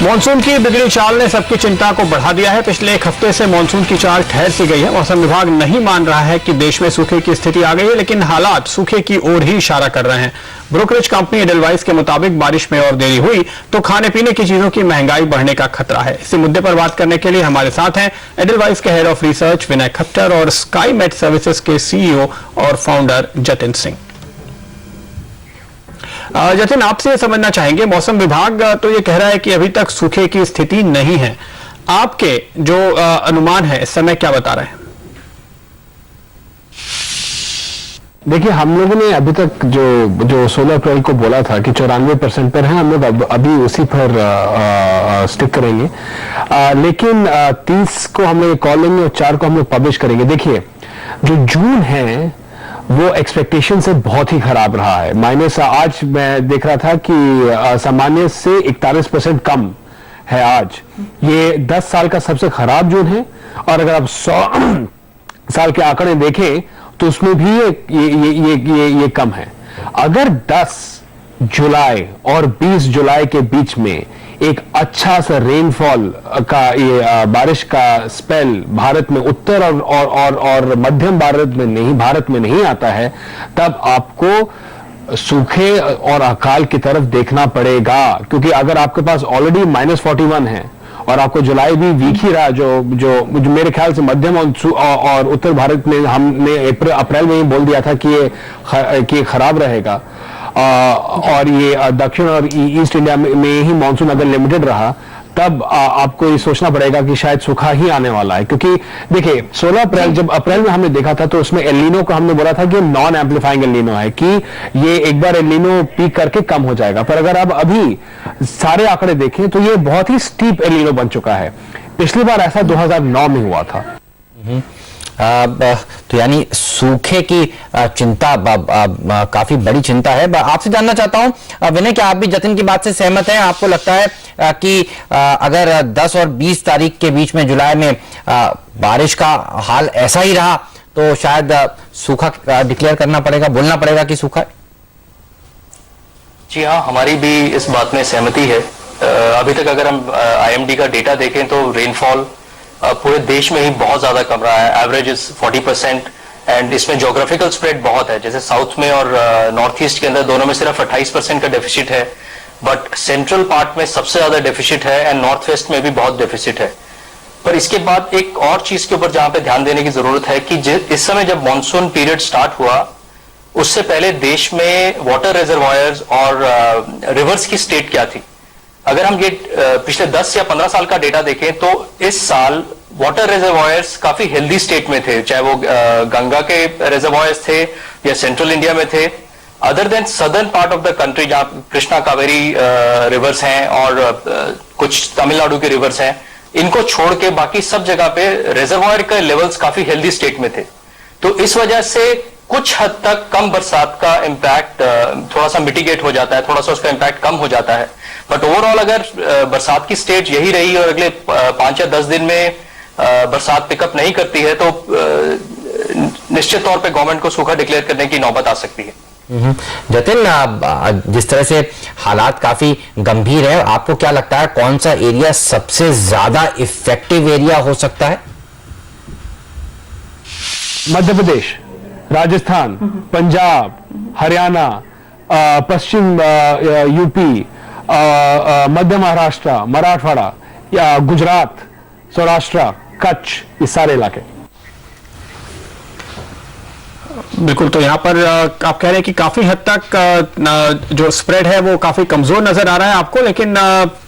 Monsoon की बिगड़ी चाल ने सबकी चिंता को बढ़ा दिया है। पिछले एक हफ्ते से मॉनसून की चाल ठहर सी गई है। मौसम विभाग नहीं मान रहा है कि देश में सूखे की स्थिति आ गई है, लेकिन हालात सूखे की ओर ही इशारा कर रहे हैं। ब्रोकरेज कंपनी एडलवाइस के मुताबिक बारिश में और देरी हुई तो खाने पीने की चीजों की महंगाई बढ़ने का खतरा है। इसी मुद्दे पर बात करने के लिए हमारे साथ हैं एडलवाइस के हेड ऑफ रिसर्च विनय खट्टर और स्काई मेट सर्विसेज के सीईओ और फाउंडर जतिन सिंह। जतिन, आपसे समझना चाहेंगे, मौसम विभाग तो ये कह रहा है कि अभी तक सूखे की स्थिति नहीं है। आपके जो अनुमान है इस समय क्या बता रहे हैं? देखिए, हम लोगों ने अभी तक जो 16 अप्रैल को बोला था कि 94% पर है, हम लोग अभी उसी पर स्टिक करेंगे। लेकिन 30 को हम लोग कॉल लेंगे और 4 को हम लोग पब्लिश करेंगे। देखिए, जो जून है वो एक्सपेक्टेशन से बहुत ही खराब रहा है। माइनस आज मैं देख रहा था कि सामान्य से 41% कम है आज। ये 10 साल का सबसे खराब जून है। और अगर आप 100 साल के आंकड़े देखें तो उसमें भी ये कम है। अगर 10 जुलाई और 20 जुलाई के बीच में एक अच्छा सा रेनफॉल का ये बारिश का स्पेल भारत में उत्तर और मध्यम भारत में नहीं आता है, तब आपको सूखे और अकाल की तरफ देखना पड़ेगा। क्योंकि अगर आपके पास ऑलरेडी -41 है और आपको जुलाई भी वीक ही रहा, जो मेरे ख्याल से मध्यम और उत्तर भारत में हमने अप्रैल में ही बोल दिया था कि ये खराब रहेगा। और ये दक्षिण और ईस्ट इंडिया में ही मानसून अगर लिमिटेड रहा, तब आपको ये सोचना पड़ेगा कि शायद सूखा ही आने वाला है। क्योंकि देखिए, 16 अप्रैल जब अप्रैल में हमने देखा था तो उसमें एल नीनो को हमने बोला था कि नॉन एम्पलीफाइंग एल नीनो है, कि ये एक बार एल नीनो पीक करके कम हो जाएगा। पर अगर आप अभी सारे आंकड़े देखें तो ये बहुत ही स्टीप एल नीनो बन चुका है। पिछली बार ऐसा 2009 में हुआ था। तो यानी सूखे की चिंता काफी बड़ी चिंता है। आपसे जानना चाहता हूं विनय, क्या आप भी जतिन की बात से सहमत हैं? आपको लगता है कि अगर 10 और 20 तारीख के बीच में जुलाई में बारिश का हाल ऐसा ही रहा तो शायद सूखा डिक्लेयर करना पड़ेगा, बोलना पड़ेगा कि सूखा? जी हाँ, हमारी भी इस बात में सहमति है। अभी तक अगर हम IMD का डेटा देखें तो रेनफॉल पूरे देश में ही बहुत ज्यादा कम रहा है। एवरेज इज 40% एंड इसमें ज्योग्राफिकल स्प्रेड बहुत है। जैसे साउथ में और नॉर्थ ईस्ट के अंदर दोनों में सिर्फ 28% का डेफिसिट है, बट सेंट्रल पार्ट में सबसे ज्यादा डेफिसिट है एंड नॉर्थ वेस्ट में भी बहुत डेफिसिट है। पर इसके बाद एक और चीज के ऊपर जहां पे ध्यान देने की जरूरत है कि इस समय जब मानसून पीरियड स्टार्ट हुआ, उससे पहले देश में वाटर रिजर्वायर्स और रिवर्स की स्टेट क्या थी। अगर हम ये पिछले 10 या 15 साल का डेटा देखें तो इस साल वाटर रिजर्वायर्स काफी हेल्दी स्टेट में थे, चाहे वो गंगा के रिजर्वायर्स थे या सेंट्रल इंडिया में थे। Other than southern part of the country जहां कृष्णा कावेरी रिवर्स हैं और कुछ तमिलनाडु के रिवर्स हैं, इनको छोड़ के बाकी सब जगह पे रिजर्वायर के लेवल्स काफी हेल्दी स्टेट में थे। तो इस वजह से कुछ हद तक कम बरसात का इम्पैक्ट थोड़ा सा मिटिगेट हो जाता है, थोड़ा सा उसका इम्पैक्ट कम हो जाता है। बट ओवरऑल अगर बरसात की स्टेज यही रही और अगले 5 या 10 दिन में बरसात पिकअप नहीं करती है तो निश्चित तौर पे गवर्नमेंट को सूखा डिक्लेयर करने की नौबत आ सकती है। जतिन, जिस तरह से हालात काफी गंभीर है, आपको क्या लगता है कौन सा एरिया सबसे ज्यादा इफेक्टिव एरिया हो सकता है? मध्य प्रदेश, राजस्थान, पंजाब, हरियाणा, पश्चिम यूपी, मध्य महाराष्ट्र, मराठवाड़ा या गुजरात, सौराष्ट्र, कच्छ, ये सारे इलाके। बिल्कुल, तो यहाँ पर आप कह रहे हैं कि काफी हद तक जो स्प्रेड है वो काफी कमजोर नजर आ रहा है आपको, लेकिन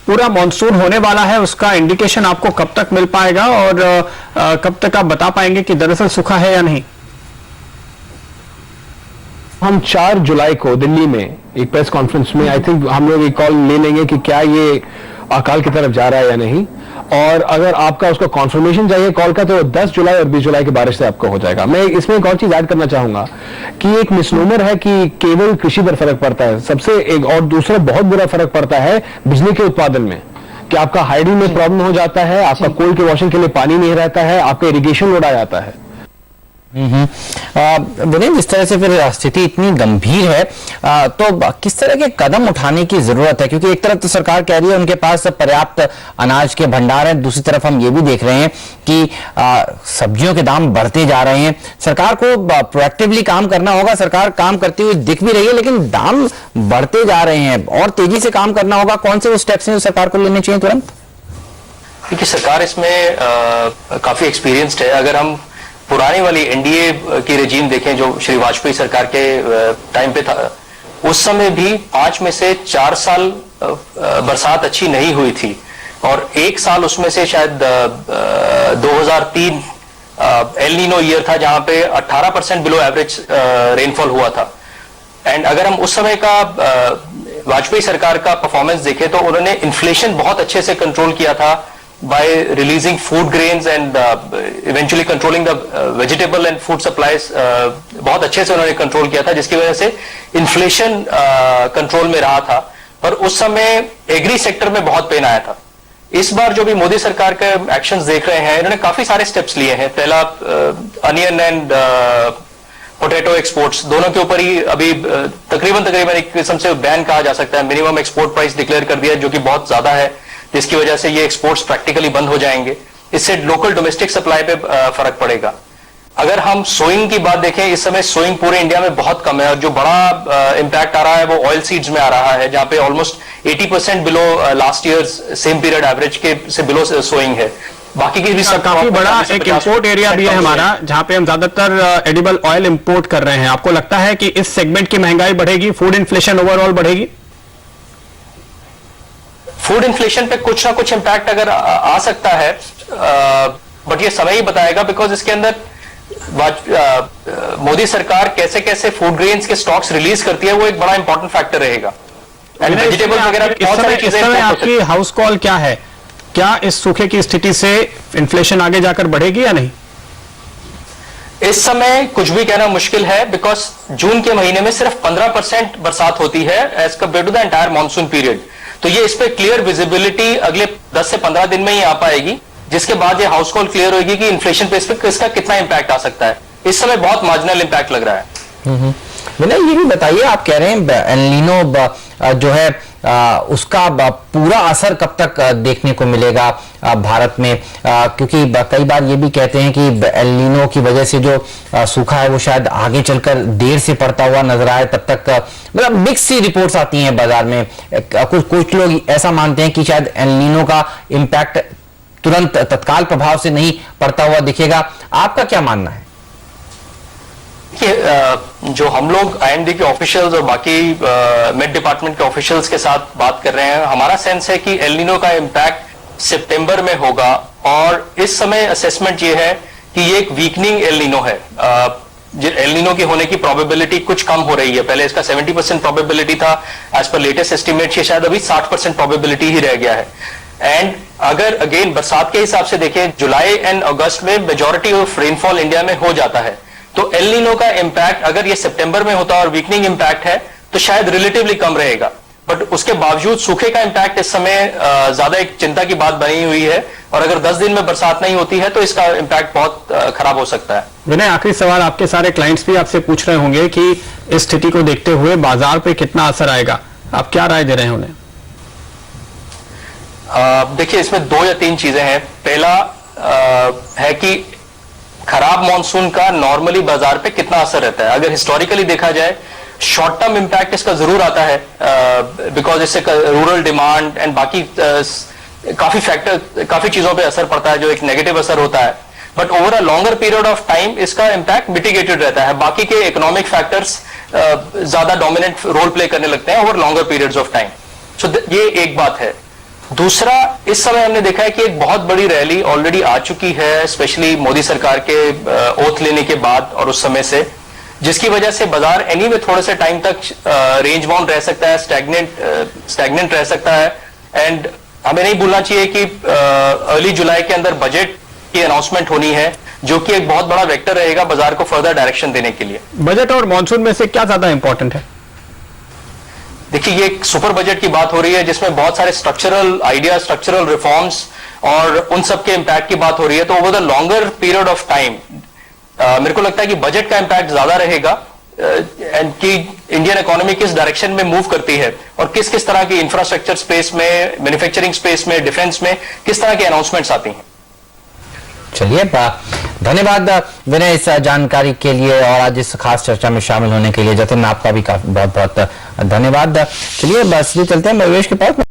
पूरा मॉनसून होने वाला है, उसका इंडिकेशन आपको कब तक मिल पाएगा और कब तक आप बता पाएंगे कि दरअसल सूखा है या नहीं? हम 4 जुलाई को दिल्ली में एक प्रेस कॉन्फ्रेंस में आई थिंक हम लोग एक कॉल ले लेंगे कि क्या ये अकाल की तरफ जा रहा है या नहीं। और अगर आपका उसका कॉन्फर्मेशन चाहिए कॉल का तो 10 जुलाई और 20 जुलाई की बारिश से आपको हो जाएगा। मैं इसमें एक और चीज ऐड करना चाहूंगा कि एक मिसनोमर है कि केवल कृषि पर फर्क पड़ता है। सबसे एक और दूसरा बहुत बुरा फर्क पड़ता है बिजली के उत्पादन में, कि आपका हाइडिंग में प्रॉब्लम हो जाता है, आपका कोल के वॉशिंग के लिए पानी नहीं रहता है, आपका इरिगेशन लोड आ जाता है। विनय, जिस तरह से फिर स्थिति इतनी गंभीर है तो किस तरह के कदम उठाने की जरूरत है? क्योंकि एक तरफ तो सरकार कह रही है उनके पास पर्याप्त अनाज के भंडार हैं, दूसरी तरफ हम ये भी देख रहे हैं कि सब्जियों के दाम बढ़ते जा रहे हैं। सरकार को प्रोएक्टिवली काम करना होगा, सरकार काम करती हुई दिख भी रही है, लेकिन दाम बढ़ते जा रहे हैं और तेजी से काम करना होगा। कौन से वो स्टेप्स हैं जो सरकार को लेने चाहिए तुरंत? क्योंकि सरकार इसमें काफी एक्सपीरियंस्ड है। अगर हम पुरानी वाली एनडीए की रेजीम देखें जो श्री वाजपेयी सरकार के टाइम पे था, उस समय भी 5 में से 4 साल बरसात अच्छी नहीं हुई थी और एक साल उसमें से शायद 2003 एल नीनो ईयर था जहां पे 18% बिलो एवरेज रेनफॉल हुआ था। एंड अगर हम उस समय का वाजपेयी सरकार का परफॉर्मेंस देखें तो उन्होंने इन्फ्लेशन बहुत अच्छे से कंट्रोल किया था by releasing food grains and eventually controlling the vegetable and food supplies। बहुत अच्छे से उन्होंने कंट्रोल किया था जिसकी वजह से इन्फ्लेशन कंट्रोल में रहा था। पर उस समय एग्री सेक्टर में बहुत पेन आया था। इस बार जो भी मोदी सरकार के एक्शंस देख रहे हैं, इन्होंने काफी सारे स्टेप्स लिए हैं। पहला अनियन एंड पोटैटो एक्सपोर्ट्स दोनों के ऊपर ही अभी तकरीबन एक किस्म से बैन कहा जा सकता है। मिनिमम एक्सपोर्ट प्राइस डिक्लेयर कर दिया जो कि बहुत ज्यादा है, जिसकी वजह से ये एक्सपोर्ट्स प्रैक्टिकली बंद हो जाएंगे। इससे लोकल डोमेस्टिक सप्लाई पे फर्क पड़ेगा। अगर हम सोइंग की बात देखें, इस समय सोइंग पूरे इंडिया में बहुत कम है और जो बड़ा इंपैक्ट आ रहा है वो ऑयल सीड्स में आ रहा है, जहां पे almost 80% below last year same period average के से बिलो सोइंग है। बाकी की भी काफी बड़ा एक इंपोर्ट एरिया भी है हमारा, जहां पे हम ज्यादातर एडिबल ऑयल इंपोर्ट कर रहे हैं। आपको लगता है कि इस सेगमेंट की महंगाई बढ़ेगी, फूड इन्फ्लेशन ओवरऑल बढ़ेगी? फूड इन्फ्लेशन पे कुछ ना कुछ इंपैक्ट अगर आ सकता है, बट ये समय ही बताएगा। बिकॉज इसके अंदर मोदी सरकार कैसे कैसे फूड ग्रेन्स के स्टॉक्स रिलीज करती है वो एक बड़ा इंपॉर्टेंट फैक्टर रहेगा। एंड वेजिटेबल वगैरह बहुत सारी चीजें। आपकी हाउस कॉल क्या है? क्या इस सूखे की स्थिति से इन्फ्लेशन आगे जाकर बढ़ेगी या नहीं? इस समय कुछ भी कहना मुश्किल है, बिकॉज जून के महीने में सिर्फ 15% बरसात होती है as compare to the entire monsoon period. तो ये इस पे क्लियर विजिबिलिटी अगले 10 से 15 दिन में ही आ पाएगी, जिसके बाद ये हाउस कॉल क्लियर होगी कि इन्फ्लेशन पे इस पे इसका कितना इंपैक्ट आ सकता है। इस समय बहुत मार्जिनल इंपैक्ट लग रहा है। विनय, ये भी बताइए, आप कह रहे हैं एल नीनो जो है उसका पूरा असर कब तक देखने को मिलेगा भारत में? क्योंकि कई बार ये भी कहते हैं कि एल नीनो की वजह से जो सूखा है वो शायद आगे चलकर देर से पड़ता हुआ नजर आए। तब तक मतलब मिक्स सी रिपोर्ट्स आती हैं बाजार में। कुछ लोग ऐसा मानते हैं कि शायद एल नीनो का इम्पैक्ट तुरंत तत्काल प्रभाव से नहीं पड़ता हुआ दिखेगा। आपका क्या मानना है? जो हम लोग आईएमडी के ऑफिशियल्स और बाकी मेट डिपार्टमेंट के ऑफिशियल्स के साथ बात कर रहे हैं, हमारा सेंस है कि एल नीनो का इम्पैक्ट सितंबर में होगा। और इस समय असेसमेंट ये है कि ये एक वीकनिंग एल नीनो है। एल नीनो की होने की प्रोबेबिलिटी कुछ कम हो रही है। पहले इसका 70% प्रोबेबिलिटी था, एज पर लेटेस्ट एस्टिमेट ये शायद अभी 60% प्रोबेबिलिटी ही रह गया है। एंड अगर अगेन बरसात के हिसाब से देखें, जुलाई एंड अगस्त में मेजॉरिटी ऑफ रेनफॉल इंडिया में हो जाता है। तो एल नीनो का इंपैक्ट अगर ये सितंबर में होता और वीकनिंग इंपैक्ट है तो शायद रिलेटिवली कम रहेगा। बट उसके बावजूद सूखे का इंपैक्ट इस समय ज्यादा एक चिंता की बात बनी हुई है। और अगर 10 दिन में बरसात नहीं होती है तो इसका इंपैक्ट बहुत खराब हो सकता है। विनय, आखिरी सवाल, आपके सारे क्लाइंट्स भी आपसे पूछ रहे होंगे कि इस स्थिति को देखते हुए बाजार पे कितना असर आएगा, आप क्या राय दे रहे हैं उन्हें? देखिए, इसमें 2 या 3 चीजें हैं। पहला है कि खराब मॉनसून का नॉर्मली बाजार पे कितना असर रहता है। अगर हिस्टोरिकली देखा जाए, शॉर्ट टर्म इंपैक्ट इसका जरूर आता है, बिकॉज इससे रूरल डिमांड एंड बाकी काफी चीजों पे असर पड़ता है जो एक नेगेटिव असर होता है। But over a longer period of time इसका इंपैक्ट मिटिगेटेड रहता है। बाकी के इकोनॉमिक फैक्टर्स ज्यादा डोमिनेंट रोल प्ले करने लगते हैं over longer periods of time. So ये एक बात है। दूसरा, इस समय हमने देखा है कि एक बहुत बड़ी रैली ऑलरेडी आ चुकी है, स्पेशली मोदी सरकार के ओथ लेने के बाद और उस समय से, जिसकी वजह से बाजार एनीवे थोड़े से टाइम तक रेंज बाउंड रह सकता है, स्टैग्नेंट रह सकता है। एंड हमें नहीं भूलना चाहिए कि अर्ली जुलाई के अंदर बजट की अनाउंसमेंट होनी है, जो कि एक बहुत बड़ा वेक्टर रहेगा बाजार को फर्दर डायरेक्शन देने के लिए। बजट और मॉनसून में से क्या ज्यादा इंपॉर्टेंट है? देखिए, ये एक सुपर बजट की बात हो रही है जिसमें बहुत सारे स्ट्रक्चरल आइडिया, स्ट्रक्चरल रिफॉर्म्स और उन सब के इंपैक्ट की बात हो रही है। तो over the longer period of time मेरे को लगता है कि बजट का इम्पैक्ट ज्यादा रहेगा एंड कि इंडियन इकोनॉमी किस डायरेक्शन में मूव करती है और किस किस तरह की इंफ्रास्ट्रक्चर स्पेस में, मैन्युफैक्चरिंग स्पेस में, डिफेंस में किस तरह की अनाउंसमेंट्स आती हैं। चलिए, धन्यवाद विनय इस जानकारी के लिए और आज इस खास चर्चा में शामिल होने के लिए। जतिन, आपका भी बहुत बहुत धन्यवाद। चलिए बस ये चलते हैं महेश के पास।